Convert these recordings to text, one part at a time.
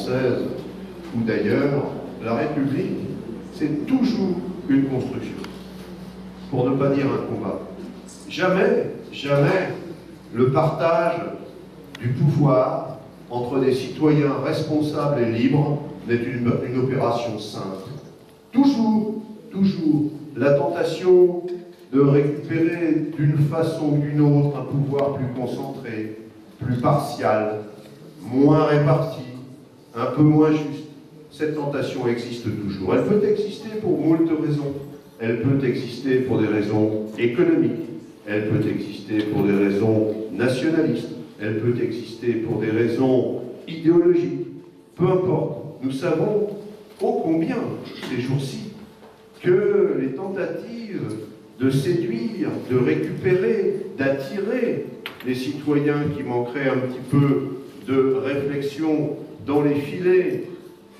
française ou d'ailleurs, la République, c'est toujours une construction, pour ne pas dire un combat. Jamais, jamais le partage du pouvoir entre des citoyens responsables et libres n'est une opération simple. Toujours, la tentation de récupérer d'une façon ou d'une autre un pouvoir plus concentré, plus partial, moins réparti, un peu moins juste. Cette tentation existe toujours. Elle peut exister pour moult raisons. Elle peut exister pour des raisons économiques. Elle peut exister pour des raisons nationalistes. Elle peut exister pour des raisons idéologiques. Peu importe. Nous savons ô combien, ces jours-ci, que les tentatives de séduire, de récupérer, d'attirer les citoyens qui manqueraient un petit peu de réflexion dans les filets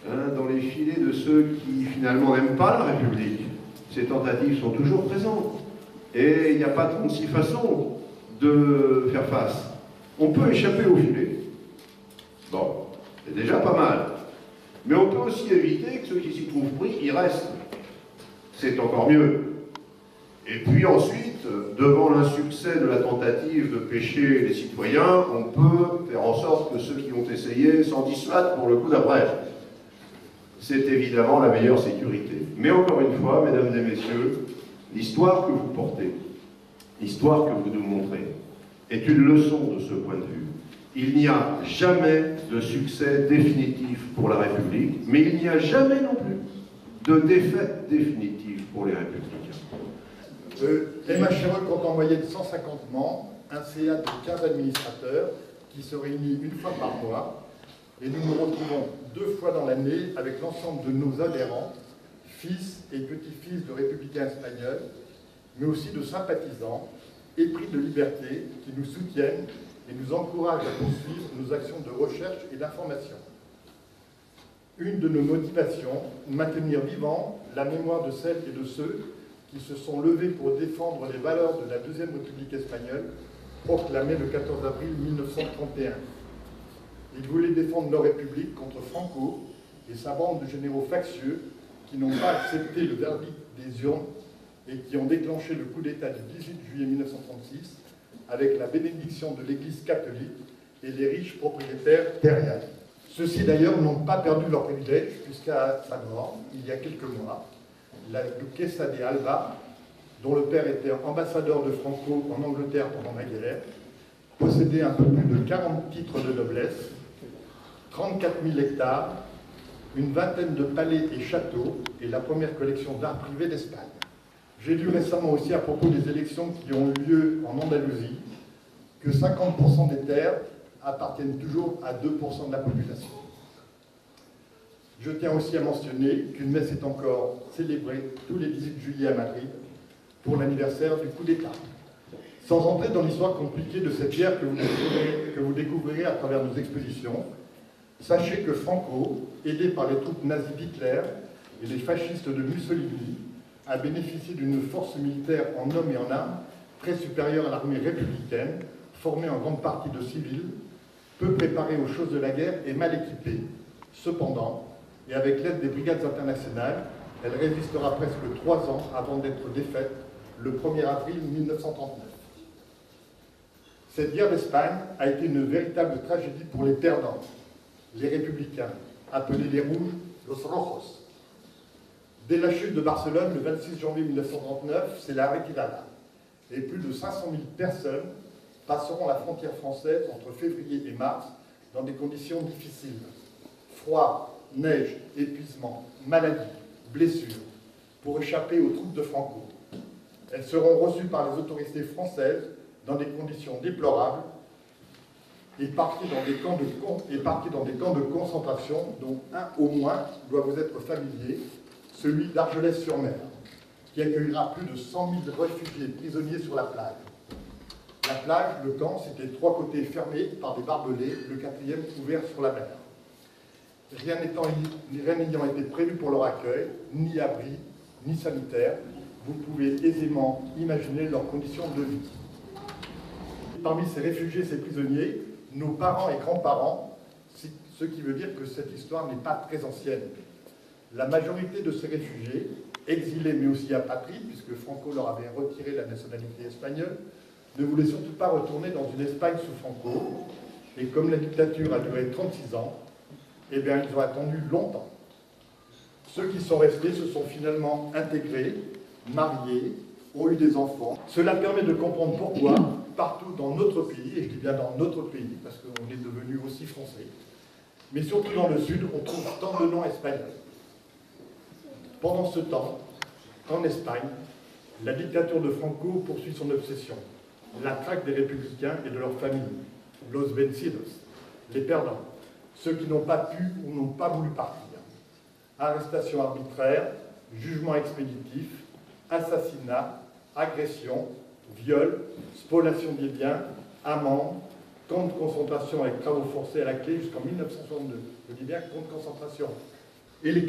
de ceux qui finalement n'aiment pas la République. Ces tentatives sont toujours présentes. Et il n'y a pas 36 façons de faire face. On peut échapper au filet. Bon, c'est déjà pas mal. Mais on peut aussi éviter que ceux qui s'y trouvent pris y restent. C'est encore mieux. Et puis ensuite, devant l'insuccès de la tentative de pêcher les citoyens, on peut faire en sorte que ceux qui ont essayé s'en dissuadent pour le coup d'après. C'est évidemment la meilleure sécurité. Mais encore une fois, mesdames et messieurs, l'histoire que vous portez, l'histoire que vous nous montrez, est une leçon de ce point de vue. Il n'y a jamais de succès définitif pour la République, mais il n'y a jamais non plus de défaite définitive pour les républicains. Les MHRE comptent en moyenne 150 membres, un CA de 15 administrateurs qui se réunit une fois par mois, et nous nous retrouvons 2 fois dans l'année avec l'ensemble de nos adhérents, fils et petits-fils de républicains espagnols, mais aussi de sympathisants, épris de liberté, qui nous soutiennent et nous encouragent à poursuivre nos actions de recherche et d'information. Une de nos motivations, maintenir vivant la mémoire de celles et de ceux qui se sont levés pour défendre les valeurs de la Deuxième République espagnole, proclamée le 14 avril 1931. Ils voulaient défendre leur République contre Franco et sa bande de généraux factieux qui n'ont pas accepté le verdict des urnes et qui ont déclenché le coup d'État du 18 juillet 1936 avec la bénédiction de l'Église catholique et les riches propriétaires terriens. Ceux-ci d'ailleurs n'ont pas perdu leur privilège jusqu'à sa mort, il y a quelques mois. La duquesa de Alba, dont le père était ambassadeur de Franco en Angleterre pendant la guerre, possédait un peu plus de 40 titres de noblesse, 34 000 hectares, une vingtaine de palais et châteaux et la première collection d'art privé d'Espagne. J'ai lu récemment aussi à propos des élections qui ont eu lieu en Andalousie que 50% des terres appartiennent toujours à 2% de la population. Je tiens aussi à mentionner qu'une messe est encore célébrée tous les 18 juillet à Madrid pour l'anniversaire du coup d'État. Sans entrer dans l'histoire compliquée de cette guerre que vous découvrirez à travers nos expositions, sachez que Franco, aidé par les troupes nazies d'Hitler et les fascistes de Mussolini, a bénéficié d'une force militaire en hommes et en armes très supérieure à l'armée républicaine, formée en grande partie de civils, peu préparée aux choses de la guerre et mal équipée. Cependant, et avec l'aide des brigades internationales, elle résistera presque 3 ans avant d'être défaite le 1er avril 1939. Cette guerre d'Espagne a été une véritable tragédie pour les perdants, les républicains, appelés les Rouges, los Rojos. Dès la chute de Barcelone, le 26 janvier 1939, c'est la retirada. Et plus de 500 000 personnes passeront la frontière française entre février et mars dans des conditions difficiles. Froid, neige, épuisement, maladie, blessures, pour échapper aux troupes de Franco. Elles seront reçues par les autorités françaises dans des conditions déplorables et parties dans des camps de concentration dont un au moins doit vous être familier, celui d'Argelès-sur-Mer, qui accueillera plus de 100 000 réfugiés prisonniers sur la plage. La plage, le camp, c'était 3 côtés fermés par des barbelés, le 4e ouvert sur la mer. Rien n'ayant été prévu pour leur accueil, ni abri, ni sanitaire, vous pouvez aisément imaginer leurs conditions de vie. Parmi ces réfugiés, ces prisonniers, nos parents et grands-parents ce qui veut dire que cette histoire n'est pas très ancienne. La majorité de ces réfugiés, exilés mais aussi apatrides, puisque Franco leur avait retiré la nationalité espagnole, ne voulaient surtout pas retourner dans une Espagne sous Franco. Et comme la dictature a duré 36 ans, eh bien, ils ont attendu longtemps. Ceux qui sont restés se sont finalement intégrés, mariés, ont eu des enfants. Cela permet de comprendre pourquoi, partout dans notre pays, et je dis bien dans notre pays, parce qu'on est devenu aussi français, mais surtout dans le sud, on trouve tant de noms espagnols. Pendant ce temps, en Espagne, la dictature de Franco poursuit son obsession, la traque des républicains et de leurs familles, los vencidos, les perdants, ceux qui n'ont pas pu ou n'ont pas voulu partir. Arrestations arbitraires, jugements expéditifs, assassinats, agressions, viols, spoliation des biens, amendes, camps de concentration avec travaux forcés à la clé jusqu'en 1962. Je dis bien camps de concentration. Et les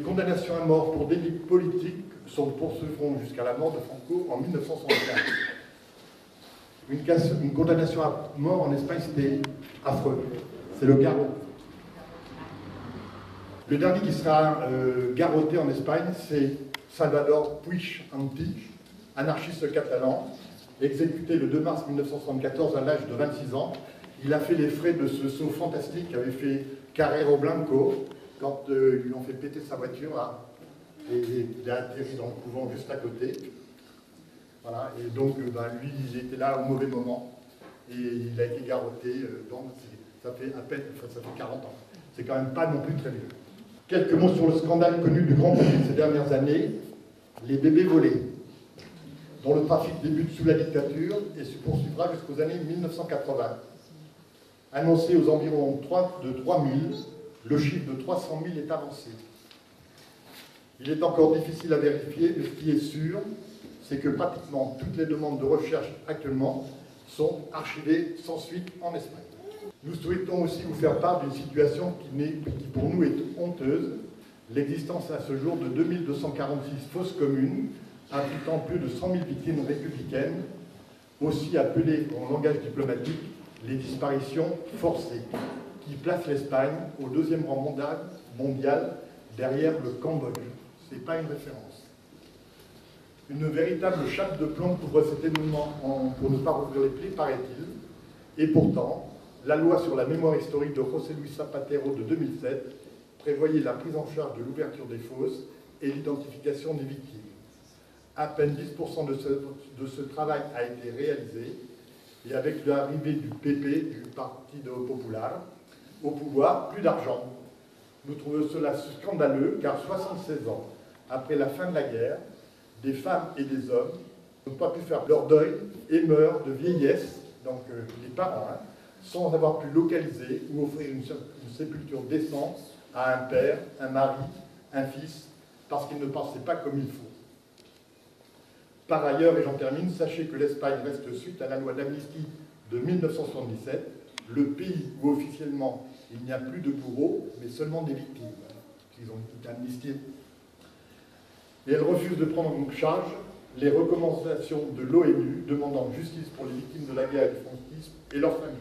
condamnations à mort pour délits politiques se poursuivront jusqu'à la mort de Franco en 1975. Une condamnation à mort en Espagne, c'était affreux. C'est le garrot. Le dernier qui sera garrotté en Espagne, c'est Salvador Puig Antich, anarchiste catalan, exécuté le 2 mars 1974 à l'âge de 26 ans. Il a fait les frais de ce saut fantastique qu'avait fait Carrero Blanco quand ils lui ont fait péter sa voiture là, et il a atterri dans le couvent juste à côté. Voilà, et donc lui, il était là au mauvais moment et il a été garrotté, donc ça fait à peine, ça fait 40 ans. C'est quand même pas non plus très vieux. Quelques mots sur le scandale connu du grand public ces dernières années, les bébés volés, dont le trafic débute sous la dictature et se poursuivra jusqu'aux années 1980. Annoncé aux environs de 3 000, le chiffre de 300 000 est avancé. Il est encore difficile à vérifier, mais ce qui est sûr, c'est que pratiquement toutes les demandes de recherche actuellement sont archivées sans suite en Espagne. Nous souhaitons aussi vous faire part d'une situation qui pour nous est honteuse, l'existence à ce jour de 2246 fausses communes, impliquant plus de 100 000 victimes républicaines, aussi appelées en langage diplomatique les disparitions forcées, qui placent l'Espagne au 2e rang mondial derrière le Cambodge. Ce n'est pas une référence. Une véritable chape de plomb couvre cet événement pour ne pas rouvrir les plaies, paraît-il. Et pourtant, la loi sur la mémoire historique de José Luis Zapatero de 2007 prévoyait la prise en charge de l'ouverture des fosses et l'identification des victimes. À peine 10% de ce travail a été réalisé, et avec l'arrivée du PP, du Partido Popular, au pouvoir, plus d'argent. Nous trouvons cela scandaleux, car 76 ans après la fin de la guerre, des femmes et des hommes n'ont pas pu faire leur deuil et meurent de vieillesse, donc les parents, sans avoir pu localiser ou offrir une sépulture décente à un père, un mari, un fils, parce qu'ils ne pensaient pas comme il faut. Par ailleurs, et j'en termine, sachez que l'Espagne reste, suite à la loi d'amnistie de 1977, le pays où officiellement il n'y a plus de bourreaux, mais seulement des victimes, qui ont été amnistiées. Et elle refuse de prendre en charge les recommandations de l'ONU demandant justice pour les victimes de la guerre et du franquisme et leurs familles.